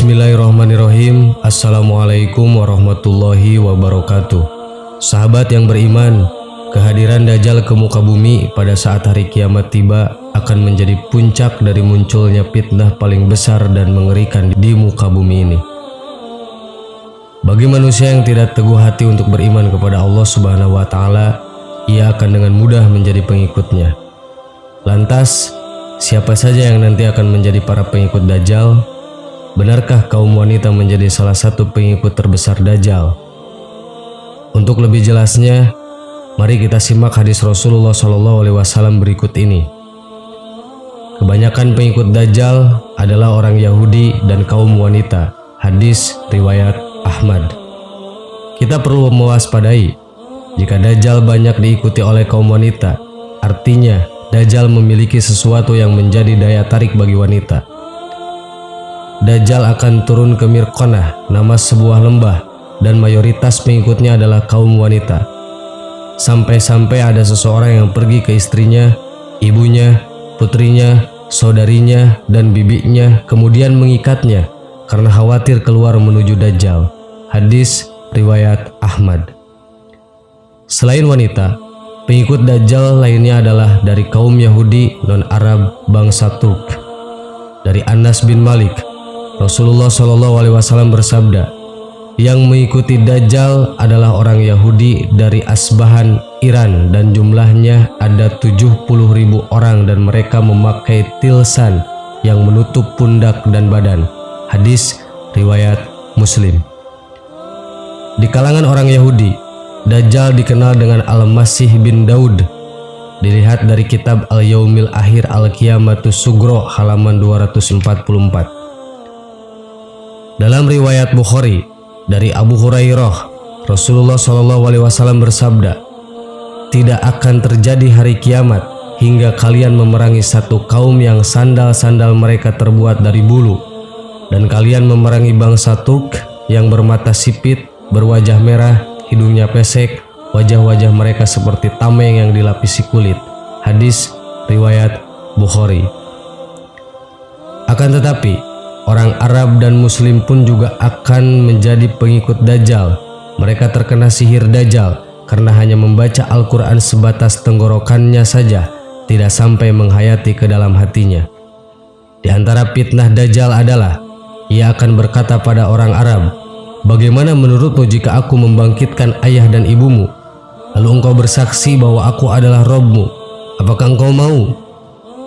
Bismillahirrahmanirrahim. Assalamualaikum warahmatullahi wabarakatuh. Sahabat yang beriman, kehadiran Dajjal ke muka bumi pada saat hari kiamat tiba akan menjadi puncak dari munculnya fitnah paling besar dan mengerikan di muka bumi ini. Bagi manusia yang tidak teguh hati untuk beriman kepada Allah Subhanahu wa Ta'ala, ia akan dengan mudah menjadi pengikutnya. Lantas, siapa saja yang nanti akan menjadi para pengikut Dajjal? Benarkah kaum wanita menjadi salah satu pengikut terbesar Dajjal? Untuk lebih jelasnya, mari kita simak hadis Rasulullah SAW berikut ini. Kebanyakan pengikut Dajjal adalah orang Yahudi dan kaum wanita. Hadis riwayat Ahmad. Kita perlu mewaspadai jika Dajjal banyak diikuti oleh kaum wanita, artinya Dajjal memiliki sesuatu yang menjadi daya tarik bagi wanita. Dajjal akan turun ke Mirqanah, nama sebuah lembah, dan mayoritas pengikutnya adalah kaum wanita. Sampai-sampai ada seseorang yang pergi ke istrinya, ibunya, putrinya, saudarinya, dan bibinya, kemudian mengikatnya karena khawatir keluar menuju Dajjal. Hadis riwayat Ahmad. Selain wanita, pengikut Dajjal lainnya adalah dari kaum Yahudi non-Arab bangsa Turk. Dari Anas bin Malik, Rasulullah SAW bersabda, yang mengikuti Dajjal adalah orang Yahudi dari Asbahan, Iran, dan jumlahnya ada 70.000 orang dan mereka memakai tilsan yang menutup pundak dan badan. Hadis riwayat Muslim. Di kalangan orang Yahudi, Dajjal dikenal dengan Al-Masih bin Daud. Dilihat dari kitab Al-Yaumil Akhir Al-Qiyamatus Sugro halaman 244. Dalam riwayat Bukhari dari Abu Hurairah, Rasulullah SAW bersabda, tidak akan terjadi hari kiamat hingga kalian memerangi satu kaum yang sandal-sandal mereka terbuat dari bulu, dan kalian memerangi bangsa Turk yang bermata sipit, berwajah merah, hidungnya pesek, wajah-wajah mereka seperti tameng yang dilapisi kulit. Hadis riwayat Bukhari. Akan tetapi, orang Arab dan Muslim pun juga akan menjadi pengikut Dajjal. Mereka terkena sihir Dajjal karena hanya membaca Al-Quran sebatas tenggorokannya saja, tidak sampai menghayati ke dalam hatinya. Di antara fitnah Dajjal adalah, ia akan berkata pada orang Arab, bagaimana menurutmu jika aku membangkitkan ayah dan ibumu, lalu engkau bersaksi bahwa aku adalah Robmu? Apakah engkau mau?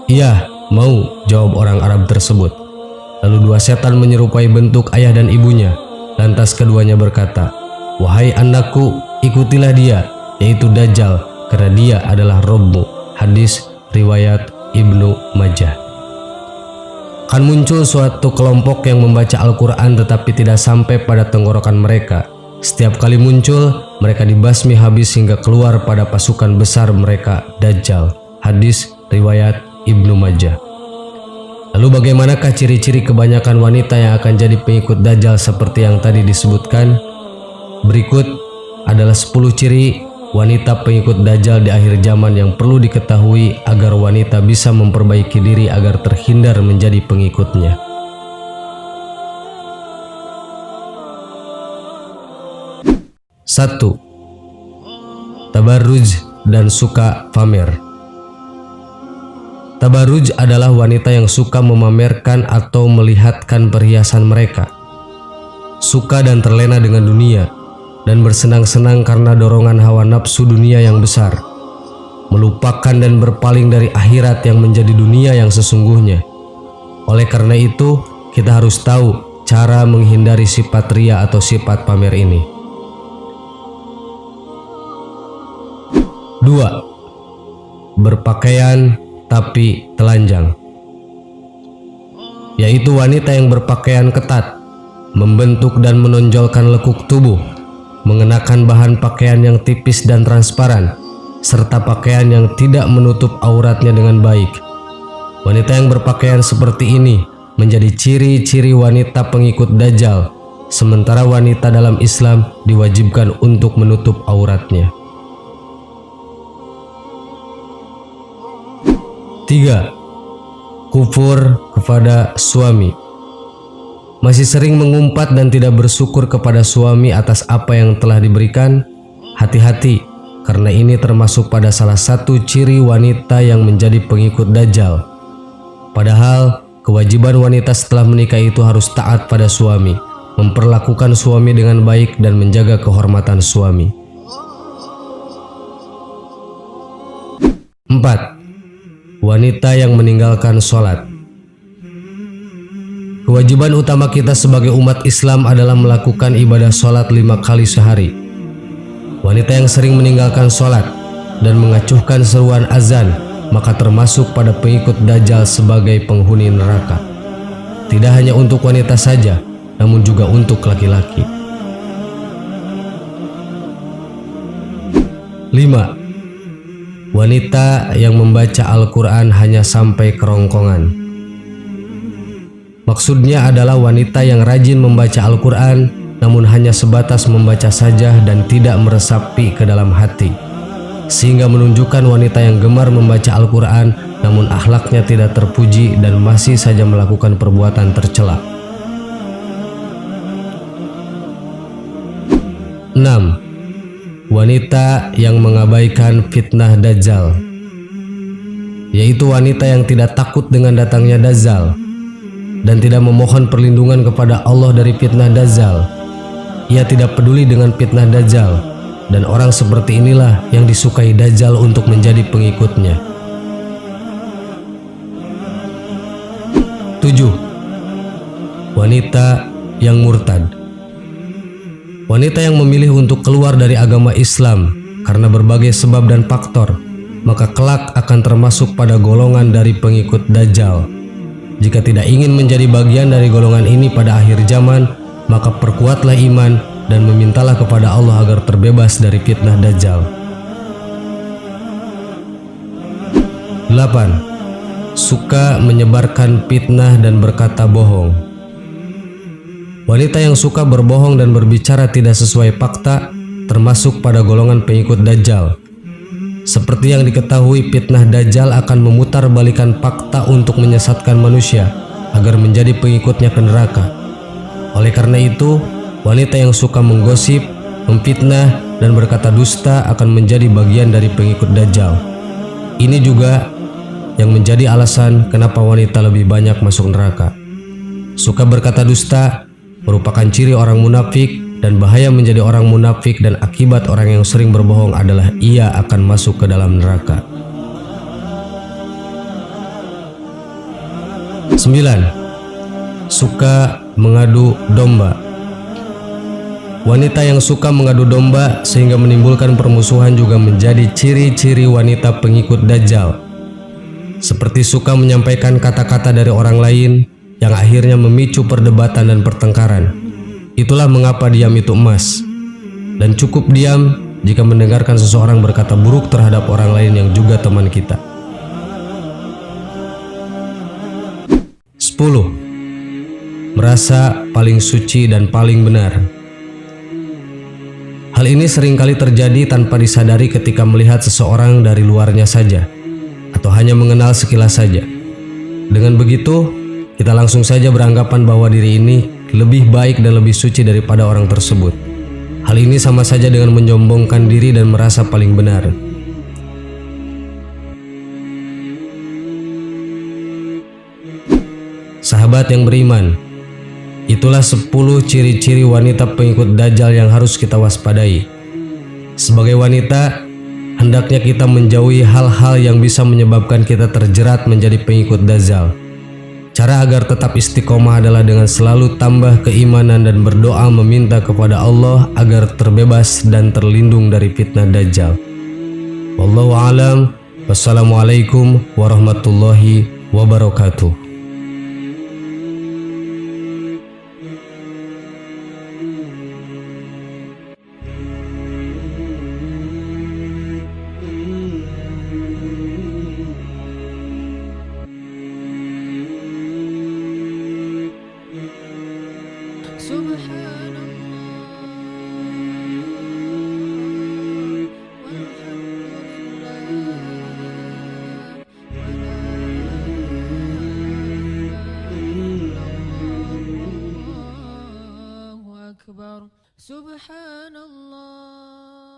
Iya, mau, jawab orang Arab tersebut. Lalu dua setan menyerupai bentuk ayah dan ibunya. Lantas keduanya berkata, wahai anakku, ikutilah dia, yaitu Dajjal, karena dia adalah Robmu. Hadis riwayat Ibnu Majah. Akan muncul suatu kelompok yang membaca Al-Quran tetapi tidak sampai pada tenggorokan mereka. Setiap kali muncul, mereka dibasmi habis hingga keluar pada pasukan besar mereka, Dajjal. Hadis riwayat Ibnu Majah. Lalu bagaimanakah ciri-ciri kebanyakan wanita yang akan jadi pengikut Dajjal seperti yang tadi disebutkan? Berikut adalah 10 ciri wanita pengikut Dajjal di akhir zaman yang perlu diketahui agar wanita bisa memperbaiki diri agar terhindar menjadi pengikutnya. 1. Tabarruj dan suka pamer. Tabarruj adalah wanita yang suka memamerkan atau melihatkan perhiasan mereka, suka dan terlena dengan dunia, dan bersenang-senang karena dorongan hawa nafsu dunia yang besar, melupakan dan berpaling dari akhirat yang menjadi dunia yang sesungguhnya. Oleh karena itu, kita harus tahu cara menghindari sifat ria atau sifat pamer ini. 2. Berpakaian tapi telanjang, yaitu wanita yang berpakaian ketat, membentuk dan menonjolkan lekuk tubuh, mengenakan bahan pakaian yang tipis dan transparan, serta pakaian yang tidak menutup auratnya dengan baik. Wanita yang berpakaian seperti ini menjadi ciri-ciri wanita pengikut Dajjal, sementara wanita dalam Islam diwajibkan untuk menutup auratnya. 3. Kufur kepada suami. masih sering mengumpat dan tidak bersyukur kepada suami atas apa yang telah diberikan, hati-hati, karena ini termasuk pada salah satu ciri wanita yang menjadi pengikut Dajjal. Padahal, kewajiban wanita setelah menikah itu harus taat pada suami, memperlakukan suami dengan baik dan menjaga kehormatan suami. 4. Wanita yang meninggalkan sholat. Kewajiban utama kita sebagai umat Islam adalah melakukan ibadah sholat 5 kali sehari. Wanita yang sering meninggalkan sholat dan mengacuhkan seruan azan, maka termasuk pada pengikut Dajjal sebagai penghuni neraka. Tidak hanya untuk wanita saja, namun juga untuk laki-laki. 5. Wanita yang membaca Al-Quran hanya sampai kerongkongan. Maksudnya adalah wanita yang rajin membaca Al-Quran, namun hanya sebatas membaca saja dan tidak meresapi ke dalam hati, sehingga menunjukkan wanita yang gemar membaca Al-Quran, namun akhlaknya tidak terpuji dan masih saja melakukan perbuatan tercela. 6. Wanita yang mengabaikan fitnah Dajjal, yaitu wanita yang tidak takut dengan datangnya Dajjal dan tidak memohon perlindungan kepada Allah dari fitnah Dajjal. Ia tidak peduli dengan fitnah Dajjal, dan orang seperti inilah yang disukai Dajjal untuk menjadi pengikutnya. 7. Wanita yang murtad. Wanita yang memilih untuk keluar dari agama Islam karena berbagai sebab dan faktor, maka kelak akan termasuk pada golongan dari pengikut Dajjal. Jika tidak ingin menjadi bagian dari golongan ini pada akhir zaman, maka perkuatlah iman dan memintalah kepada Allah agar terbebas dari fitnah Dajjal. 8. Suka menyebarkan fitnah dan berkata bohong. Wanita yang suka berbohong dan berbicara tidak sesuai fakta termasuk pada golongan pengikut Dajjal. Seperti yang diketahui, fitnah Dajjal akan memutarbalikkan fakta untuk menyesatkan manusia agar menjadi pengikutnya ke neraka. Oleh karena itu, wanita yang suka menggosip, memfitnah, dan berkata dusta akan menjadi bagian dari pengikut Dajjal. Ini juga yang menjadi alasan kenapa wanita lebih banyak masuk neraka. Suka berkata dusta merupakan ciri orang munafik, dan bahaya menjadi orang munafik dan akibat orang yang sering berbohong adalah ia akan masuk ke dalam neraka. 9. Suka mengadu domba. Wanita yang suka mengadu domba sehingga menimbulkan permusuhan juga menjadi ciri-ciri wanita pengikut Dajjal. Seperti suka menyampaikan kata-kata dari orang lain yang akhirnya memicu perdebatan dan pertengkaran. Itulah mengapa diam itu emas, dan cukup diam jika mendengarkan seseorang berkata buruk terhadap orang lain yang juga teman kita. 10. Merasa paling suci dan paling benar. Hal ini seringkali terjadi tanpa disadari ketika melihat seseorang dari luarnya saja, atau hanya mengenal sekilas saja. Dengan begitu, kita langsung saja beranggapan bahwa diri ini lebih baik dan lebih suci daripada orang tersebut. Hal ini sama saja dengan menyombongkan diri dan merasa paling benar. Sahabat yang beriman, itulah 10 ciri-ciri wanita pengikut Dajjal yang harus kita waspadai. Sebagai wanita, hendaknya kita menjauhi hal-hal yang bisa menyebabkan kita terjerat menjadi pengikut Dajjal. Cara agar tetap istiqomah adalah dengan selalu tambah keimanan dan berdoa meminta kepada Allah agar terbebas dan terlindung dari fitnah Dajjal. Wallahu a'lam. Wassalamualaikum warahmatullahi wabarakatuh. أكبر سبحان الله